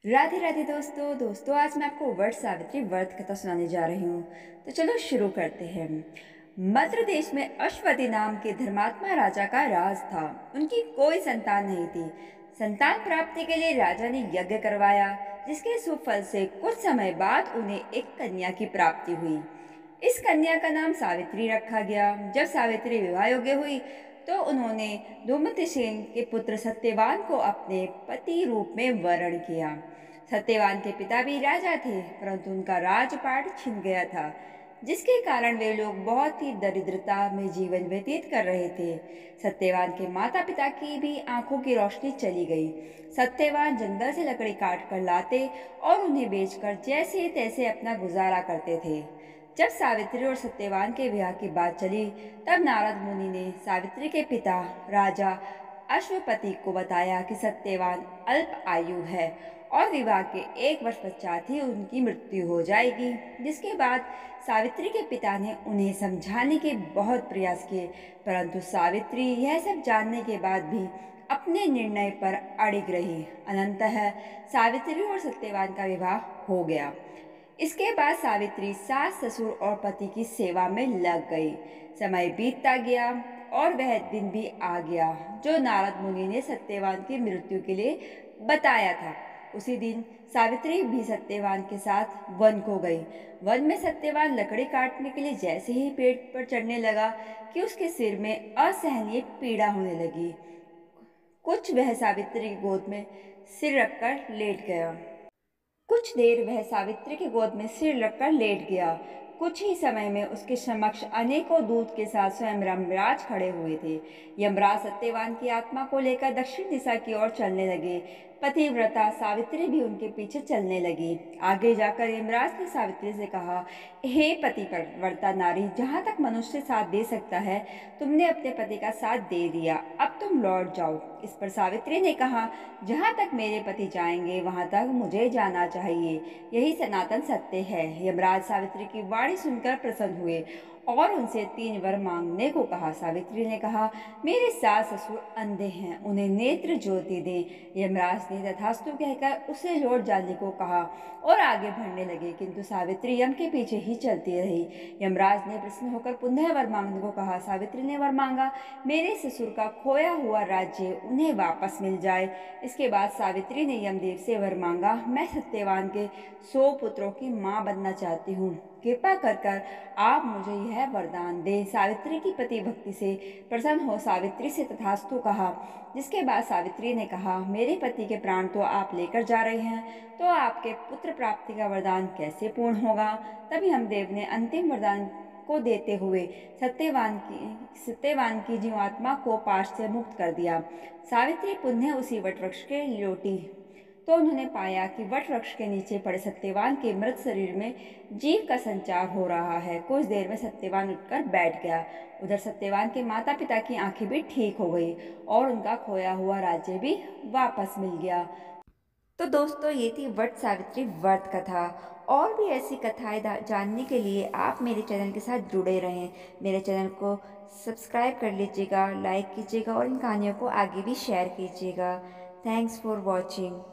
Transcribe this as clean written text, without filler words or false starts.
राधे राधे दोस्तों आज मैं आपको वट सावित्री व्रत कथा सुनाने जा रही हूँ। तो चलो शुरू करते हैं। मद्र देश में अश्वति नाम के धर्मात्मा राजा का राज था। उनकी कोई संतान नहीं थी। संतान प्राप्ति के लिए राजा ने यज्ञ करवाया, जिसके सुफल से कुछ समय बाद उन्हें एक कन्या की प्राप्ति हुई। इस कन्या का नाम सावित्री रखा गया। जब सावित्री विवाह योग्य हुई तो उन्होंने धूमतसेन के पुत्र सत्यवान को अपने पति रूप में वरण किया। सत्यवान के पिता भी राजा थे, परंतु उनका राजपाट छिन गया था, जिसके कारण वे लोग बहुत ही दरिद्रता में जीवन व्यतीत कर रहे थे। सत्यवान के माता पिता की भी आंखों की रोशनी चली गई। सत्यवान जंगल से लकड़ी काट कर लाते और उन्हें बेचकर जैसे तैसे अपना गुजारा करते थे। जब सावित्री और सत्यवान के विवाह की बात चली, तब नारद मुनि ने सावित्री के पिता राजा अश्वपति को बताया कि सत्यवान अल्प आयु है और विवाह के 1 वर्ष पश्चात ही उनकी मृत्यु हो जाएगी। जिसके बाद सावित्री के पिता ने उन्हें समझाने के बहुत प्रयास किए, परंतु सावित्री यह सब जानने के बाद भी अपने निर्णय पर अड़िग रही। अनंतः सावित्री और सत्यवान का विवाह हो गया। इसके बाद सावित्री सास ससुर और पति की सेवा में लग गई। समय बीतता गया और वह दिन भी आ गया जो नारद मुनि ने सत्यवान की मृत्यु के लिए बताया था। उसी दिन सावित्री भी सत्यवान के साथ वन को गई। वन में सत्यवान लकड़ी काटने के लिए जैसे ही पेड़ पर चढ़ने लगा कि उसके सिर में असहनीय पीड़ा होने लगी। कुछ वह सावित्री की गोद में सिर रखकर लेट गया। कुछ देर वह सावित्री की गोद में सिर रखकर लेट गया। कुछ ही समय में उसके समक्ष अनेकों दूत के साथ स्वयं यमराज खड़े हुए थे। यमराज सत्यवान की आत्मा को लेकर दक्षिण दिशा की ओर चलने लगे। पतिव्रता सावित्री भी उनके पीछे चलने लगी। आगे जाकर यमराज ने सावित्री से कहा, हे पतिव्रता नारी, जहाँ तक मनुष्य साथ दे सकता है तुमने अपने पति का साथ दे दिया, अब तुम लौट जाओ। इस पर सावित्री ने कहा, जहाँ तक मेरे पति जाएंगे वहाँ तक मुझे जाना चाहिए, यही सनातन सत्य है। यमराज सावित्री की वाणी सुनकर प्रसन्न हुए और उनसे 3 वर मांगने को कहा। सावित्री ने कहा, मेरे सास ससुर अंधे हैं, उन्हें नेत्र ज्योति दें। यमराज ने तथास्तु कहकर उसे लौट जाने को कहा और आगे बढ़ने लगे, किंतु सावित्री यम के पीछे ही चलती रही। यमराज ने प्रसन्न होकर पुनः वर मांगने को कहा। सावित्री ने वर मांगा, मेरे ससुर का खोया हुआ राज्य उन्हें वापस मिल जाए। इसके बाद सावित्री ने यमदेव से वर मांगा, मैं सत्यवान के 100 पुत्रों की माँ बनना चाहती हूँ, कृपा कर आप मुझे यह वरदान दे। सावित्री की पति भक्ति से प्रसन्न हो सावित्री से तथास्तु कहा। जिसके बाद सावित्री ने कहा, मेरे पति के प्राण तो आप लेकर जा रहे हैं, तो आपके पुत्र प्राप्ति का वरदान कैसे पूर्ण होगा। तभी यमदेव ने अंतिम वरदान को देते हुए सत्यवान की जीवात्मा को पाश से मुक्त कर दिया। सावित्री पुनः उसी वटवृक्ष के लौटी तो उन्होंने पाया कि वटवृक्ष के नीचे पड़े सत्यवान के मृत शरीर में जीव का संचार हो रहा है। कुछ देर में सत्यवान उठकर बैठ गया। उधर सत्यवान के माता पिता की आंखें भी ठीक हो गई और उनका खोया हुआ राज्य भी वापस मिल गया। तो दोस्तों, ये थी वट सावित्री व्रत कथा। और भी ऐसी कथाएं जानने के लिए आप मेरे चैनल के साथ जुड़े रहें। मेरे चैनल को सब्सक्राइब कर लीजिएगा, लाइक कीजिएगा और इन कहानियों को आगे भी शेयर कीजिएगा। Thanks for watching.